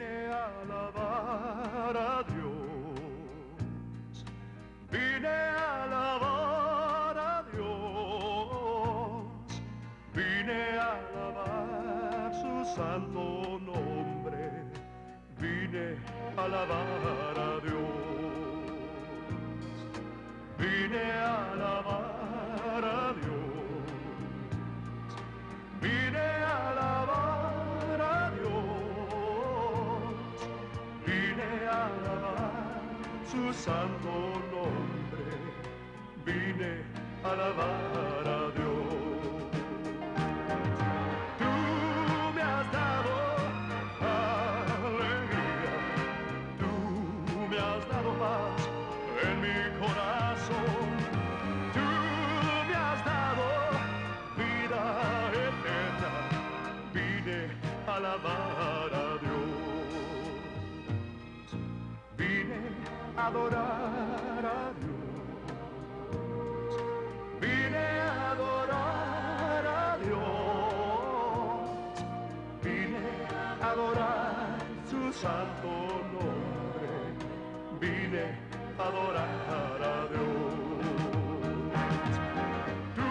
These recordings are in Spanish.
Vine a alabar a Dios, vine a alabar a Dios, vine a alabar su santo nombre, vine a alabar a Dios, vine a alabar a Dios, vine a alabar a Dios, vine a alabar su santo nombre, vine a alabar a Dios. Tú me has dado alegría, tú me has dado paz en mi corazón, tú me has dado vida eterna, vine a alabar a Dios, vine a adorar a Dios, vine a adorar a Dios, vine a adorar su santo nombre, vine a adorar a Dios. Tú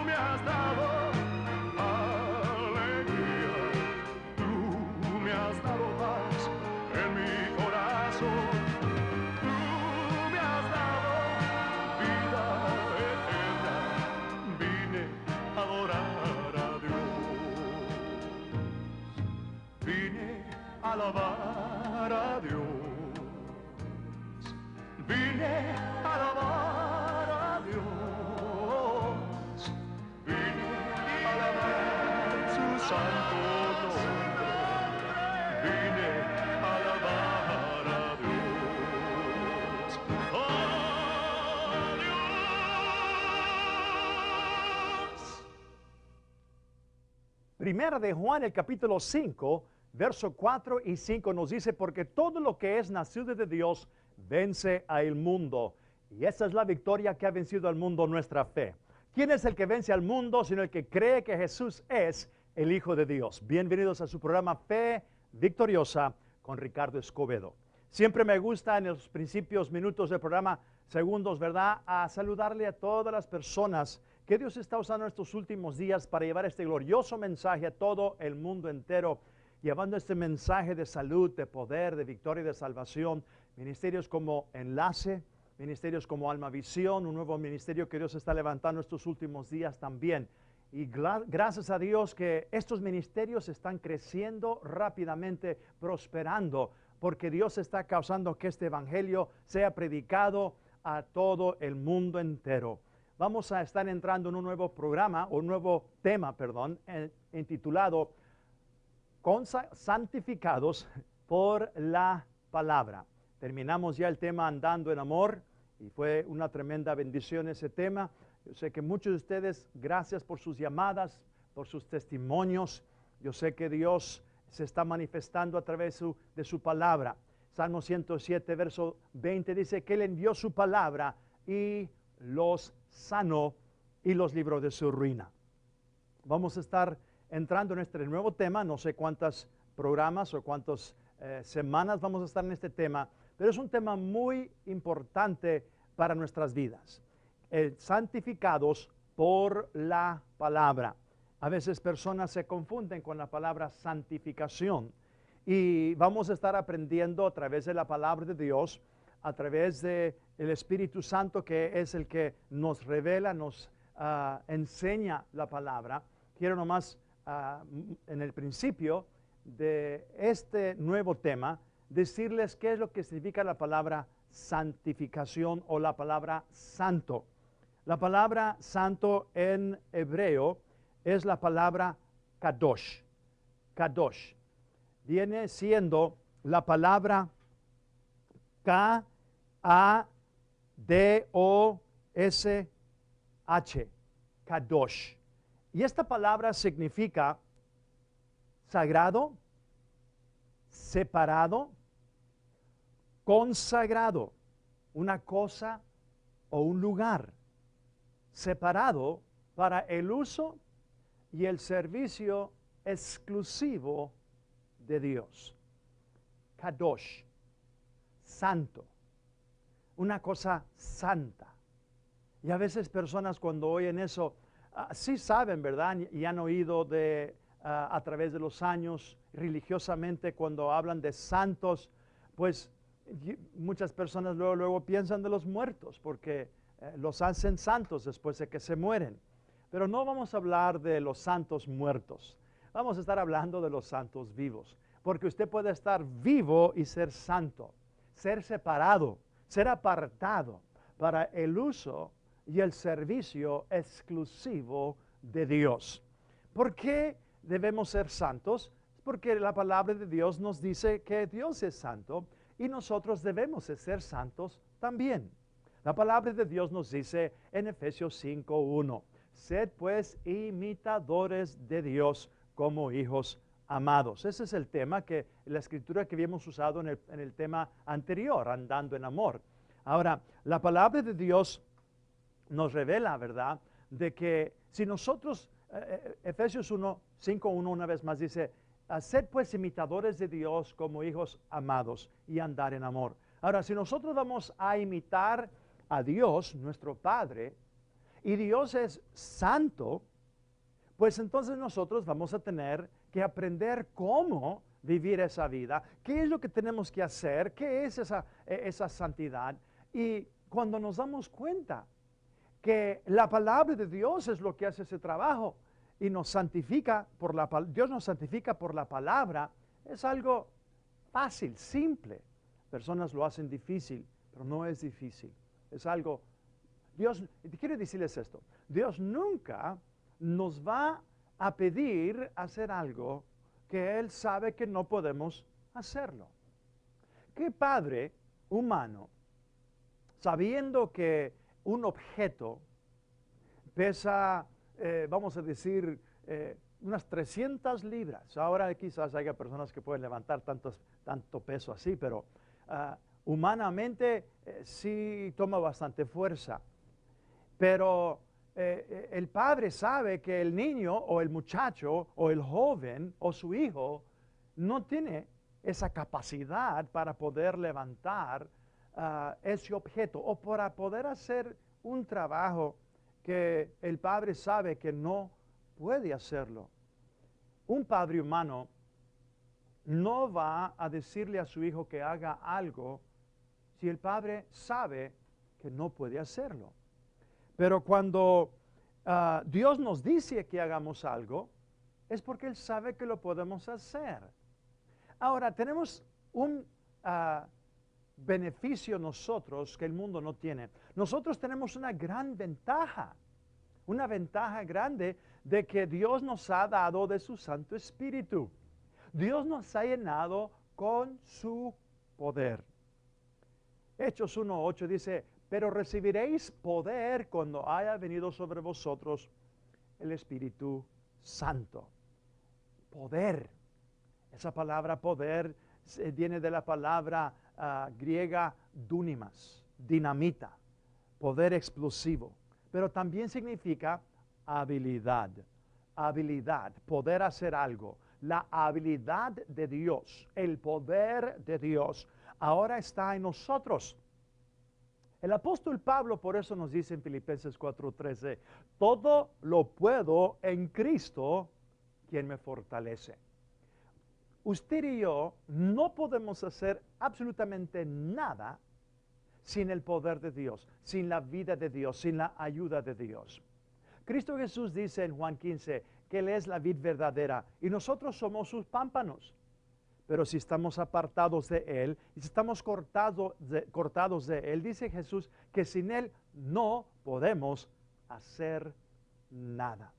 me has dado alegría, tú me has dado paz en mi corazón, tú me has dado vida eterna, vine a adorar a Dios, vine a alabar a Dios, vine a alabar a Dios, vine a alabar su santo nombre, vine a alabar a Dios. ¡Oh, Dios! Primera de Juan, el capítulo 5, verso 4 y 5 nos dice, porque todo lo que es nacido de Dios vence al mundo. Y esa es la victoria que ha vencido al mundo, nuestra fe. ¿Quién es el que vence al mundo sino el que cree que Jesús es el Hijo de Dios? Bienvenidos a su programa Fe Victoriosa con Ricardo Escobedo. Siempre me gusta en los principios minutos del programa, segundos, ¿verdad?, a saludarle a todas las personas que Dios está usando en estos últimos días para llevar este glorioso mensaje a todo el mundo entero, llevando este mensaje de salud, de poder, de victoria y de salvación. Ministerios como Enlace, ministerios como Alma Visión, un nuevo ministerio que Dios está levantando estos últimos días también. Y gracias a Dios que estos ministerios están creciendo rápidamente, prosperando, porque Dios está causando que este evangelio sea predicado a todo el mundo entero. Vamos a estar entrando en un nuevo programa, o un nuevo tema, perdón, intitulado Santificados por la Palabra. Terminamos ya el tema Andando en Amor y fue una tremenda bendición ese tema. Yo sé que muchos de ustedes, gracias por sus llamadas, por sus testimonios. Yo sé que Dios se está manifestando a través de su palabra. Salmo 107, verso 20 dice que Él envió su palabra y los sanó y los libró de su ruina. Vamos a estar entrando en este nuevo tema, no sé cuántos programas o cuántas semanas vamos a estar en este tema, pero es un tema muy importante para nuestras vidas. Santificados por la palabra. A veces personas se confunden con la palabra santificación y vamos a estar aprendiendo a través de la palabra de Dios, a través del Espíritu Santo, que es el que nos revela, nos enseña la palabra. Quiero nomás en el principio de este nuevo tema decirles qué es lo que significa la palabra santificación o la palabra santo. La palabra santo en hebreo es la palabra kadosh. Kadosh viene siendo la palabra K-A-D-O-S-H, kadosh. Y esta palabra significa sagrado, separado, consagrado, una cosa o un lugar, separado para el uso y el servicio exclusivo de Dios. kadosh, santo, una cosa santa. Y a veces personas cuando oyen eso, sí saben, ¿verdad? Y han oído a través de los años religiosamente cuando hablan de santos, pues muchas personas luego piensan de los muertos porque los hacen santos después de que se mueren. Pero no vamos a hablar de los santos muertos. Vamos a estar hablando de los santos vivos. Porque usted puede estar vivo y ser santo, ser separado, ser apartado para el uso y el servicio exclusivo de Dios. ¿Por qué debemos ser santos? Porque la palabra de Dios nos dice que Dios es santo y nosotros debemos de ser santos también. La palabra de Dios nos dice en Efesios 5:1, sed pues imitadores de Dios como hijos amados. Ese es el tema la escritura que habíamos usado en el tema anterior, andando en amor. Ahora, la palabra de Dios nos revela, ¿verdad?, de que si nosotros, Efesios 5:1 una vez más dice, sed pues imitadores de Dios como hijos amados y andar en amor. Ahora, si nosotros vamos a imitar a Dios, nuestro Padre, y Dios es santo, pues entonces nosotros vamos a tener que aprender cómo vivir esa vida, qué es lo que tenemos que hacer, qué es esa santidad. Y cuando nos damos cuenta que la palabra de Dios es lo que hace ese trabajo y nos santifica Dios nos santifica por la palabra, es algo fácil, simple. Personas lo hacen difícil, pero no es difícil. Es algo, quiero decirles esto, Dios nunca nos va a pedir hacer algo que Él sabe que no podemos hacerlo. ¿Qué padre humano, sabiendo que un objeto pesa, vamos a decir, unas 300 libras. Ahora quizás haya personas que pueden levantar tanto peso así, pero humanamente sí toma bastante fuerza. Pero el padre sabe que el niño o el muchacho o el joven o su hijo no tiene esa capacidad para poder levantar ese objeto o para poder hacer un trabajo que el padre sabe que no puede hacerlo. Un padre humano no va a decirle a su hijo que haga algo si el padre sabe que no puede hacerlo. Pero cuando Dios nos dice que hagamos algo, es porque Él sabe que lo podemos hacer. Ahora, tenemos un beneficio nosotros que el mundo no tiene. Nosotros tenemos una gran ventaja grande de que Dios nos ha dado de su Santo Espíritu. Dios nos ha llenado con su poder. Hechos 1:8 dice, pero recibiréis poder cuando haya venido sobre vosotros el Espíritu Santo. Poder. Esa palabra poder viene de la palabra griega dunamis, dinamita, poder explosivo. Pero también significa habilidad, poder hacer algo. La habilidad de Dios, el poder de Dios, ahora está en nosotros. El apóstol Pablo por eso nos dice en Filipenses 4:13, todo lo puedo en Cristo, quien me fortalece. Usted y yo no podemos hacer absolutamente nada sin el poder de Dios, sin la vida de Dios, sin la ayuda de Dios. Cristo Jesús dice en Juan 15 que Él es la vid verdadera y nosotros somos sus pámpanos. Pero si estamos apartados de Él y si estamos cortados de Él, dice Jesús que sin Él no podemos hacer nada.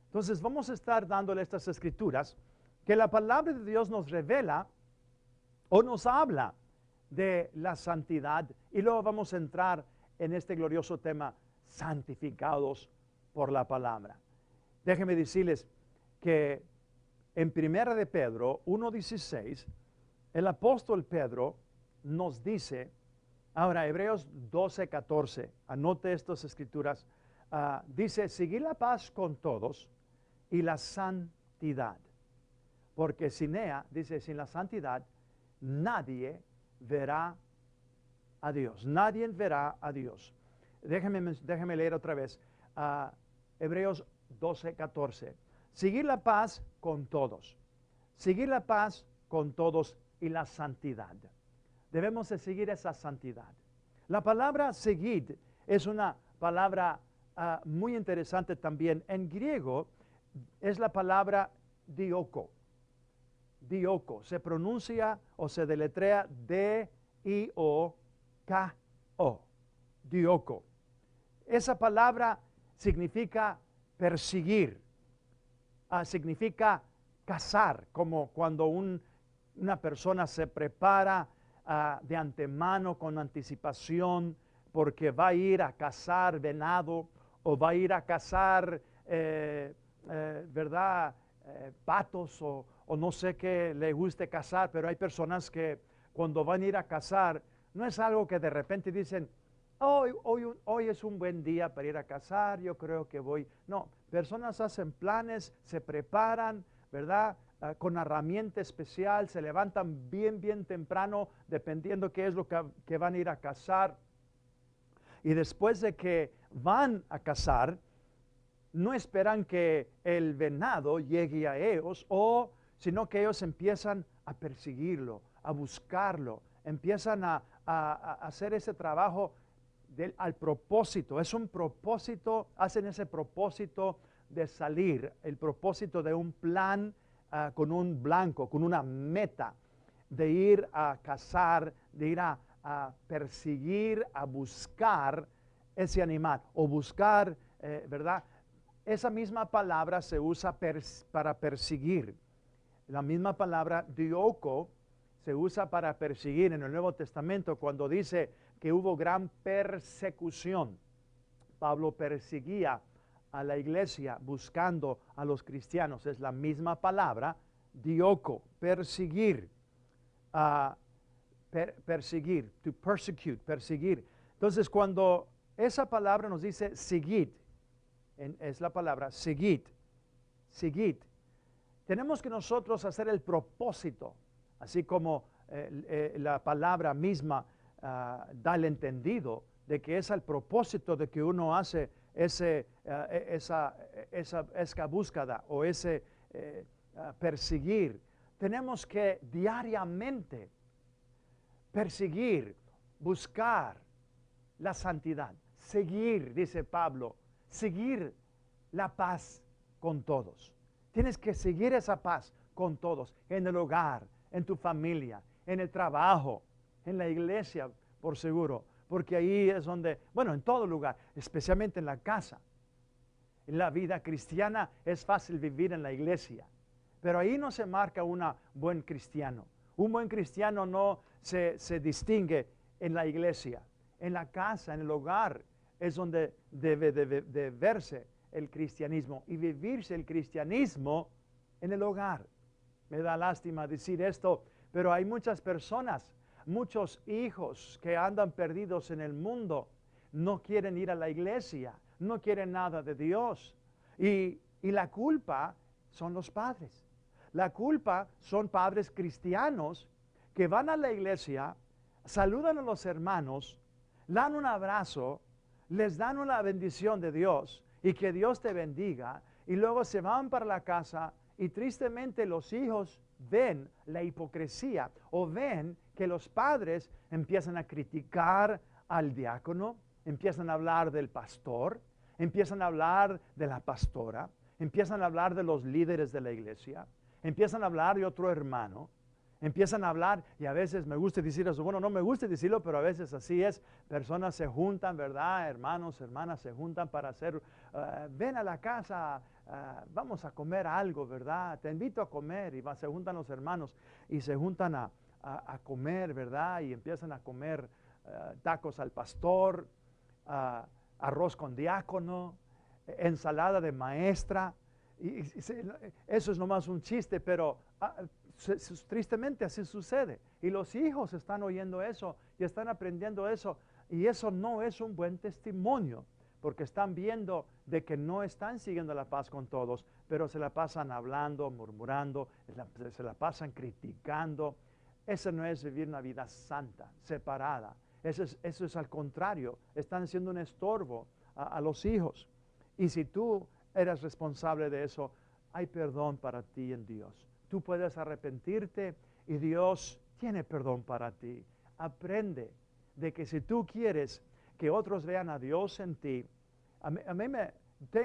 Entonces vamos a estar dándole estas escrituras que la palabra de Dios nos revela o nos habla de la santidad y luego vamos a entrar en este glorioso tema, santificados por la palabra. Déjenme decirles que en 1 de Pedro 1:16, el apóstol Pedro nos dice, ahora Hebreos 12:14, anote estas escrituras, dice, seguid la paz con todos y la santidad, porque sin ella, dice, sin la santidad, nadie verá a Dios. Nadie verá a Dios. Déjeme leer otra vez. Hebreos 12:14. Seguir la paz con todos. Seguir la paz con todos y la santidad. Debemos de seguir esa santidad. La palabra seguir es una palabra muy interesante también. En griego es la palabra dioko. Dioko. Se pronuncia o se deletrea D-I-O-K-O. Dioko. Esa palabra significa perseguir. Significa cazar, como cuando una persona se prepara de antemano con anticipación porque va a ir a cazar venado o va a ir a cazar, ¿verdad? Patos o no sé qué le guste cazar, pero hay personas que cuando van a ir a cazar, no es algo que de repente dicen, hoy es un buen día para ir a cazar, yo creo que voy. No, personas hacen planes, se preparan, ¿verdad? Con herramienta especial, se levantan bien temprano, dependiendo qué es lo que van a ir a cazar. Y después de que van a cazar, no esperan que el venado llegue a ellos, sino que ellos empiezan a perseguirlo, a buscarlo, empiezan a hacer ese trabajo al propósito. Es un propósito, hacen ese propósito de salir, el propósito de un plan con un blanco, con una meta, de ir a cazar, de ir a perseguir, a buscar ese animal o buscar, ¿verdad? Esa misma palabra se usa para perseguir. La misma palabra dioko se usa para perseguir en el Nuevo Testamento cuando dice que hubo gran persecución. Pablo perseguía a la iglesia buscando a los cristianos. Es la misma palabra, dioko, perseguir. Perseguir, to persecute, perseguir. Entonces, cuando esa palabra nos dice seguid, es la palabra seguid, seguid, tenemos que nosotros hacer el propósito, así como la palabra misma da el entendido de que es el propósito de que uno hace esa búsqueda o ese perseguir. Tenemos que diariamente perseguir, buscar la santidad, seguir, dice Pablo, seguir la paz con todos. Tienes que seguir esa paz con todos, en el hogar, en tu familia, en el trabajo, en la iglesia, por seguro, porque ahí es donde, bueno, en todo lugar, especialmente en la casa. En la vida cristiana es fácil vivir en la iglesia, pero ahí no se marca un buen cristiano. Un buen cristiano no se distingue en la iglesia. En la casa, en el hogar, es donde debe de verse el cristianismo y vivirse el cristianismo en el hogar. Me da lástima decir esto, pero hay muchas personas, muchos hijos que andan perdidos en el mundo, no quieren ir a la iglesia, no quieren nada de Dios. Y la culpa son los padres. La culpa son padres cristianos que van a la iglesia, saludan a los hermanos, dan un abrazo, les dan una bendición de Dios y que Dios te bendiga, y luego se van para la casa y tristemente los hijos ven la hipocresía o ven que los padres empiezan a criticar al diácono, empiezan a hablar del pastor, empiezan a hablar de la pastora, empiezan a hablar de los líderes de la iglesia, empiezan a hablar de otro hermano, empiezan a hablar, y a veces me gusta decir eso, bueno, no me gusta decirlo, pero a veces así es, personas se juntan, ¿verdad? Hermanos, hermanas se juntan para hacer, ven a la casa, vamos a comer algo, ¿verdad? Te invito a comer, y se juntan los hermanos, y se juntan a comer, ¿verdad? Y empiezan a comer tacos al pastor, arroz con diácono, ensalada de maestra. Eso es nomás un chiste, pero tristemente así sucede. Y los hijos están oyendo eso y están aprendiendo eso. Y eso no es un buen testimonio, porque están viendo de que no están siguiendo la paz con todos, pero se la pasan hablando, murmurando, se la pasan criticando. Esa no es vivir una vida santa, separada. Eso es al contrario. Están siendo un estorbo a los hijos. Y si tú eres responsable de eso, hay perdón para ti en Dios. Tú puedes arrepentirte y Dios tiene perdón para ti. Aprende de que si tú quieres que otros vean a Dios en ti,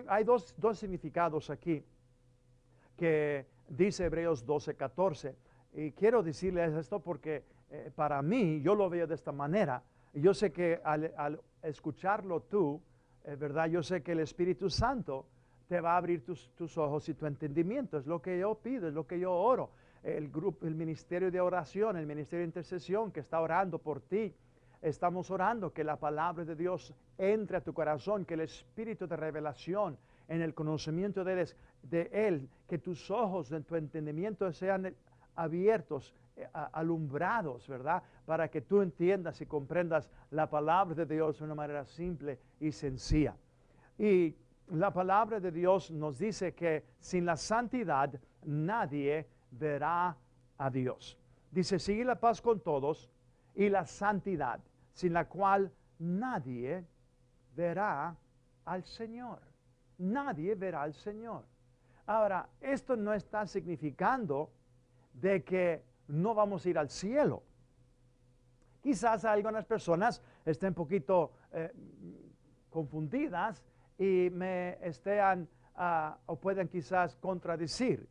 hay dos significados aquí que dice Hebreos 12:14. Y quiero decirles esto porque para mí, yo lo veo de esta manera. Yo sé que al escucharlo tú, ¿verdad? Yo sé que el Espíritu Santo te va a abrir tus ojos y tu entendimiento. Es lo que yo pido, es lo que yo oro. El ministerio de oración, el ministerio de intercesión que está orando por ti. Estamos orando que la palabra de Dios entre a tu corazón, que el espíritu de revelación en el conocimiento de Él, que tus ojos en tu entendimiento sean abiertos, alumbrados, ¿verdad? Para que tú entiendas y comprendas la palabra de Dios de una manera simple y sencilla. Y la palabra de Dios nos dice que sin la santidad nadie verá a Dios. Dice, sigue la paz con todos y la santidad, sin la cual nadie verá al Señor. Nadie verá al Señor. Ahora, esto no está significando de que no vamos a ir al cielo. Quizás algunas personas estén un poquito confundidas y me estén o pueden quizás contradecir.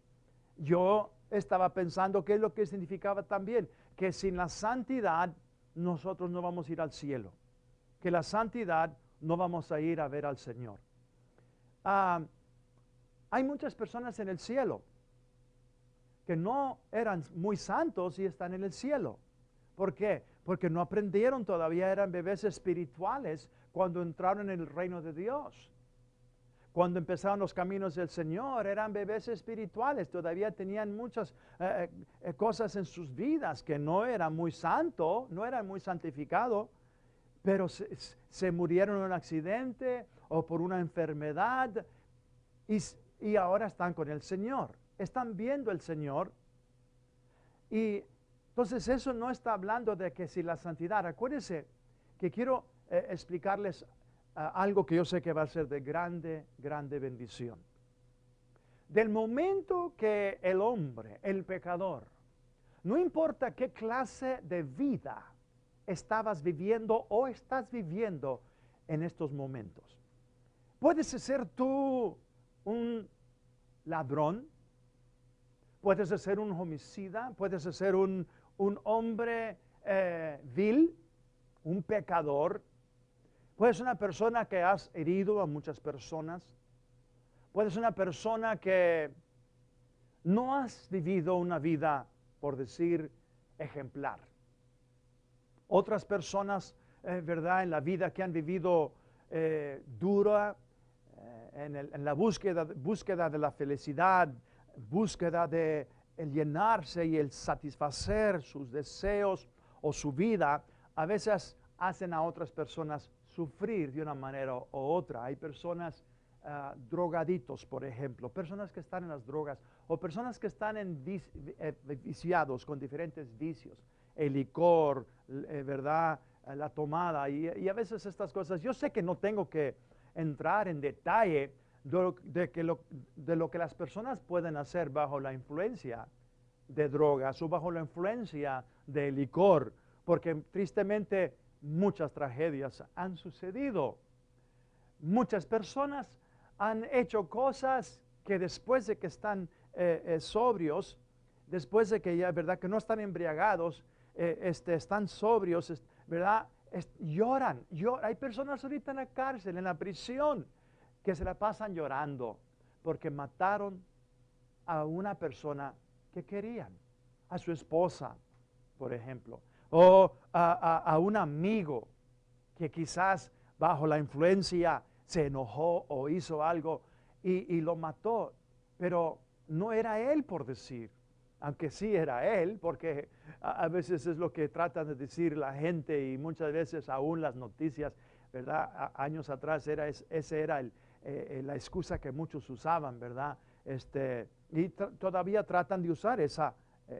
Yo estaba pensando qué es lo que significaba también, que sin la santidad nosotros no vamos a ir al cielo, que la santidad no vamos a ir a ver al Señor. Hay muchas personas en el cielo que no eran muy santos y están en el cielo. ¿Por qué? Porque no aprendieron todavía, eran bebés espirituales cuando entraron en el reino de Dios. Cuando empezaron los caminos del Señor, eran bebés espirituales, todavía tenían muchas cosas en sus vidas que no eran muy santos, no eran muy santificados, pero se murieron en un accidente o por una enfermedad y ahora están con el Señor. Están viendo el Señor. Y entonces eso no está hablando de que si la santidad, acuérdense que quiero explicarles algo que yo sé que va a ser de grande, grande bendición. Del momento que el hombre, el pecador, no importa qué clase de vida estabas viviendo o estás viviendo en estos momentos. Puedes ser tú un ladrón, puedes ser un homicida, puedes ser un hombre vil, un pecador, puedes ser una persona que has herido a muchas personas, puedes ser una persona que no has vivido una vida, por decir, ejemplar. Otras personas, ¿verdad?, en la vida que han vivido dura, en la búsqueda de la felicidad, búsqueda de el llenarse y el satisfacer sus deseos o su vida, a veces hacen a otras personas sufrir de una manera u otra. Hay personas drogaditos, por ejemplo, personas que están en las drogas o personas que están viciados con diferentes vicios, el licor, ¿verdad?, la tomada y a veces estas cosas. Yo sé que no tengo que entrar en detalle de lo que las personas pueden hacer bajo la influencia de drogas o bajo la influencia de licor, porque tristemente muchas tragedias han sucedido. Muchas personas han hecho cosas que después de que están sobrios, después de que ya, ¿verdad?, que no están embriagados, están sobrios, ¿verdad?, lloran. Hay personas ahorita en la cárcel, en la prisión, que se la pasan llorando porque mataron a una persona que querían, a su esposa, por ejemplo, o a un amigo que quizás bajo la influencia se enojó o hizo algo y lo mató, pero no era él, por decir, aunque sí era él, porque a veces es lo que tratan de decir la gente y muchas veces aún las noticias, ¿verdad? Años atrás ese era la excusa que muchos usaban, ¿verdad? Y todavía tratan de usar esa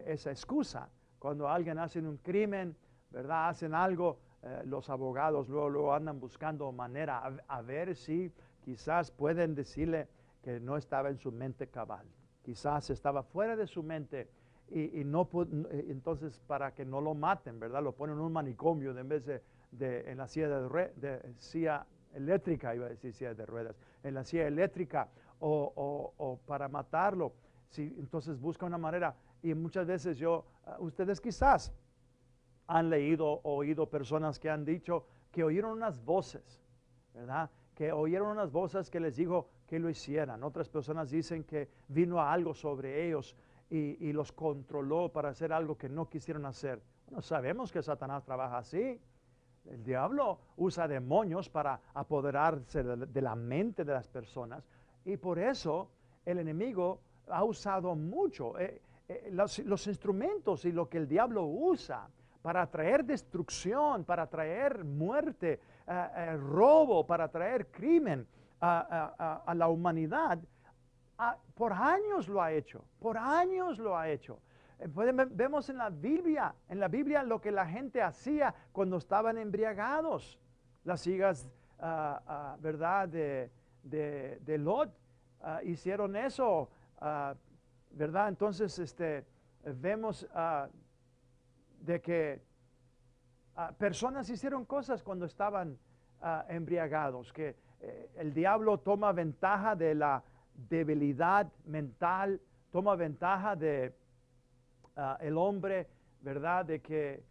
excusa cuando alguien hace un crimen, ¿verdad? Hacen algo, los abogados luego andan buscando manera a ver si quizás pueden decirle que no estaba en su mente cabal. Quizás estaba fuera de su mente y entonces para que no lo maten, ¿verdad? Lo ponen en un manicomio en vez de en la silla eléctrica, iba a decir silla de ruedas, en la silla eléctrica o para matarlo. Sí, entonces busca una manera y muchas veces ustedes quizás han leído o oído personas que han dicho que oyeron unas voces, ¿verdad? Que oyeron unas voces que les dijo que lo hicieran. Otras personas dicen que vino algo sobre ellos y los controló para hacer algo que no quisieron hacer. Bueno, sabemos que Satanás trabaja así. El diablo usa demonios para apoderarse de la mente de las personas y por eso el enemigo ha usado mucho los instrumentos y lo que el diablo usa para traer destrucción, para traer muerte, robo, para traer crimen a la humanidad. Por años lo ha hecho, por años lo ha hecho. Vemos en la Biblia lo que la gente hacía cuando estaban embriagados. Las hijas, ¿verdad? De Lot hicieron eso, ¿verdad? Entonces, vemos de que personas hicieron cosas cuando estaban embriagados, que el diablo toma ventaja de la debilidad mental, toma ventaja de el hombre, ¿verdad? De que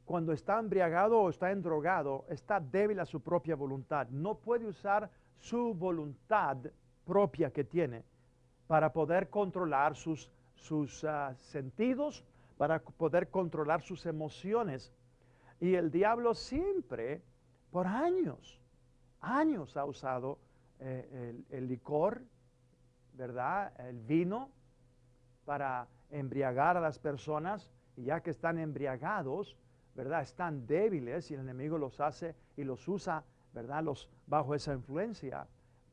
cuando está embriagado o está endrogado, está débil a su propia voluntad. No puede usar su voluntad propia que tiene para poder controlar sus sentidos, para poder controlar sus emociones. Y el diablo siempre, por años ha usado el licor, ¿verdad? El vino para embriagar a las personas, y ya que están embriagados, ¿verdad? Están débiles y el enemigo los hace y los usa, ¿verdad? Bajo esa influencia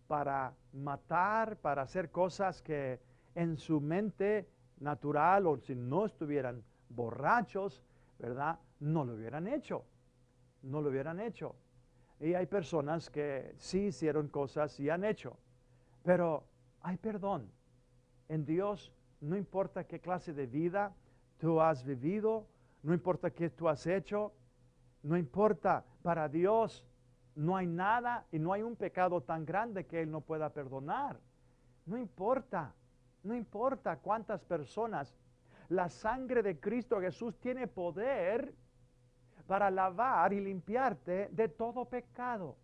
para matar, para hacer cosas que en su mente natural o si no estuvieran borrachos, ¿verdad? No lo hubieran hecho, no lo hubieran hecho. Y hay personas que sí hicieron cosas y han hecho, pero hay perdón. En Dios no importa qué clase de vida tú has vivido, no importa qué tú has hecho, no importa, para Dios no hay nada y no hay un pecado tan grande que Él no pueda perdonar. No importa cuántas personas, la sangre de Cristo Jesús tiene poder para lavar y limpiarte de todo pecado.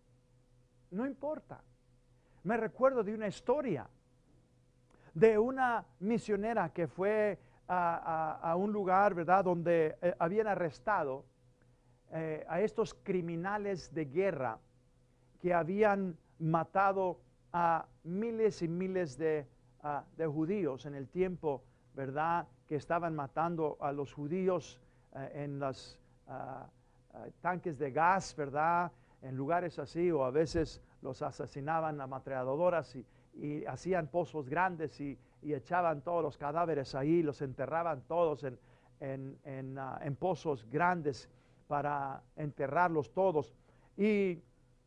No importa. Me recuerdo de una historia de una misionera que fue a un lugar, ¿verdad?, donde habían arrestado a estos criminales de guerra que habían matado a miles y miles de judíos en el tiempo, ¿verdad?, que estaban matando a los judíos en los tanques de gas, ¿verdad?, en lugares así, o a veces los asesinaban a ametralladoras y hacían pozos grandes y echaban todos los cadáveres ahí, los enterraban todos en pozos grandes para enterrarlos todos. Y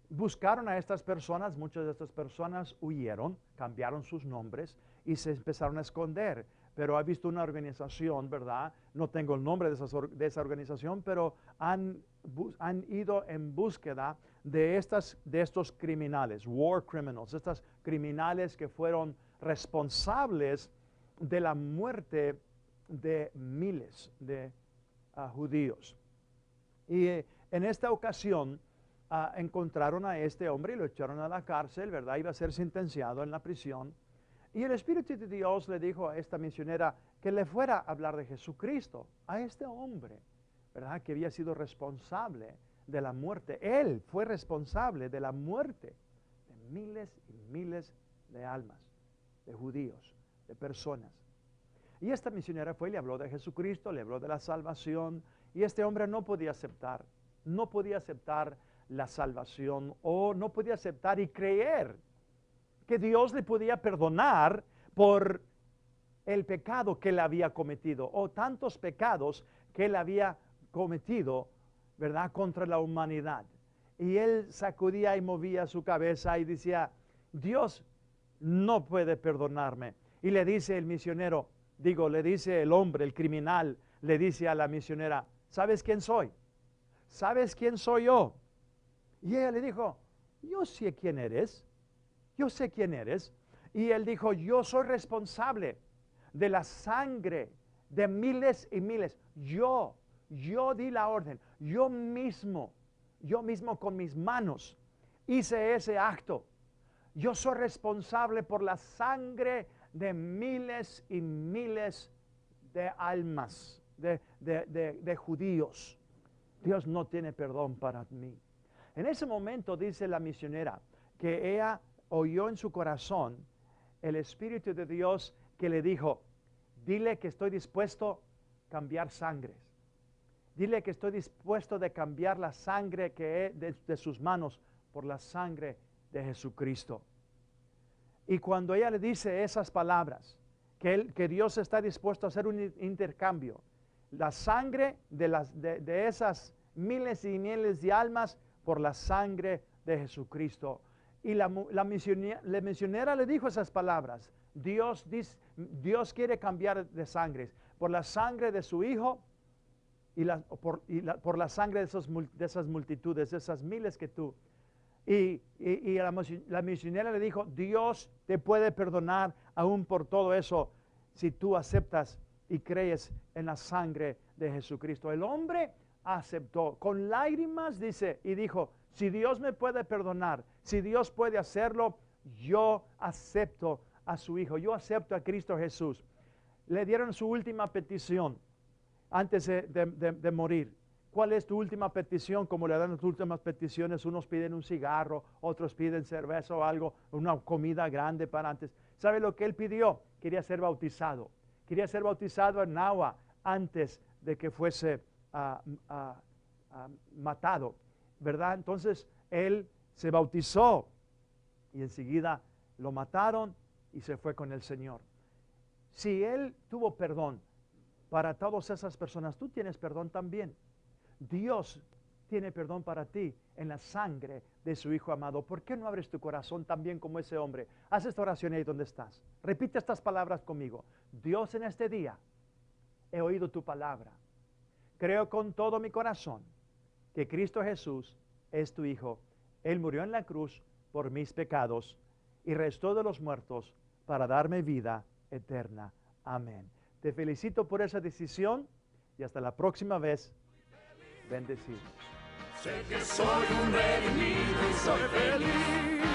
buscaron a estas personas, muchas de estas personas huyeron, cambiaron sus nombres y se empezaron a esconder. Pero he visto una organización, ¿verdad? No tengo el nombre de esa organización, pero han ido en búsqueda de estos criminales, war criminals, estos criminales que fueron responsables de la muerte de miles de judíos. Y en esta ocasión encontraron a este hombre y lo echaron a la cárcel, ¿verdad? Iba a ser sentenciado en la prisión. Y el Espíritu de Dios le dijo a esta misionera que le fuera a hablar de Jesucristo, a este hombre, ¿verdad?, que había sido responsable de la muerte. Él fue responsable de la muerte de miles y miles de almas, de judíos, de personas. Y esta misionera fue y le habló de Jesucristo, le habló de la salvación, y este hombre no podía aceptar la salvación, o no podía aceptar y creer que Dios le podía perdonar por el pecado que él había cometido, o tantos pecados que él había cometido, ¿verdad?, contra la humanidad. Y él sacudía y movía su cabeza y decía, Dios no puede perdonarme. Y le dice el misionero, le dice el hombre, el criminal, le dice a la misionera, ¿sabes quién soy? ¿Sabes quién soy yo? Y ella le dijo, yo sé quién eres, yo sé quién eres. Y él dijo, yo soy responsable de la sangre de miles y miles. Yo di la orden, yo mismo con mis manos hice ese acto. Yo soy responsable por la sangre de miles y miles de almas, de judíos. Dios no tiene perdón para mí. En ese momento dice la misionera que ella oyó en su corazón el Espíritu de Dios que le dijo, dile que estoy dispuesto a cambiar sangres. Dile que estoy dispuesto de cambiar la sangre que de sus manos por la sangre de Jesucristo. Y cuando ella le dice esas palabras, que Dios está dispuesto a hacer un intercambio, la sangre de esas miles y miles de almas por la sangre de Jesucristo. Y la misionera le dijo esas palabras. Dios quiere cambiar de sangres por la sangre de su Hijo y por la sangre de esas multitudes, de esas miles que tú. Y la misionera le dijo, Dios te puede perdonar aún por todo eso si tú aceptas y crees en la sangre de Jesucristo. El hombre aceptó con lágrimas, dice, y dijo, si Dios me puede perdonar, si Dios puede hacerlo, yo acepto a su Hijo, yo acepto a Cristo Jesús. Le dieron su última petición antes de morir. ¿Cuál es tu última petición? Como le dan las últimas peticiones, unos piden un cigarro, otros piden cerveza o algo, una comida grande para antes. ¿Sabe lo que él pidió? Quería ser bautizado. Quería ser bautizado en agua antes de que fuese matado, ¿verdad? Entonces él se bautizó y enseguida lo mataron y se fue con el Señor. Si él tuvo perdón para todas esas personas, tú tienes perdón también. Dios tiene perdón para ti en la sangre de su Hijo amado. ¿Por qué no abres tu corazón también como ese hombre? Haz esta oración ahí donde estás. Repite estas palabras conmigo. Dios, en este día he oído tu palabra. Creo con todo mi corazón que Cristo Jesús es tu Hijo. Él murió en la cruz por mis pecados y restó de los muertos para darme vida eterna. Amén. Te felicito por esa decisión y hasta la próxima vez. Bendecido. Sé que soy un redimido y soy feliz.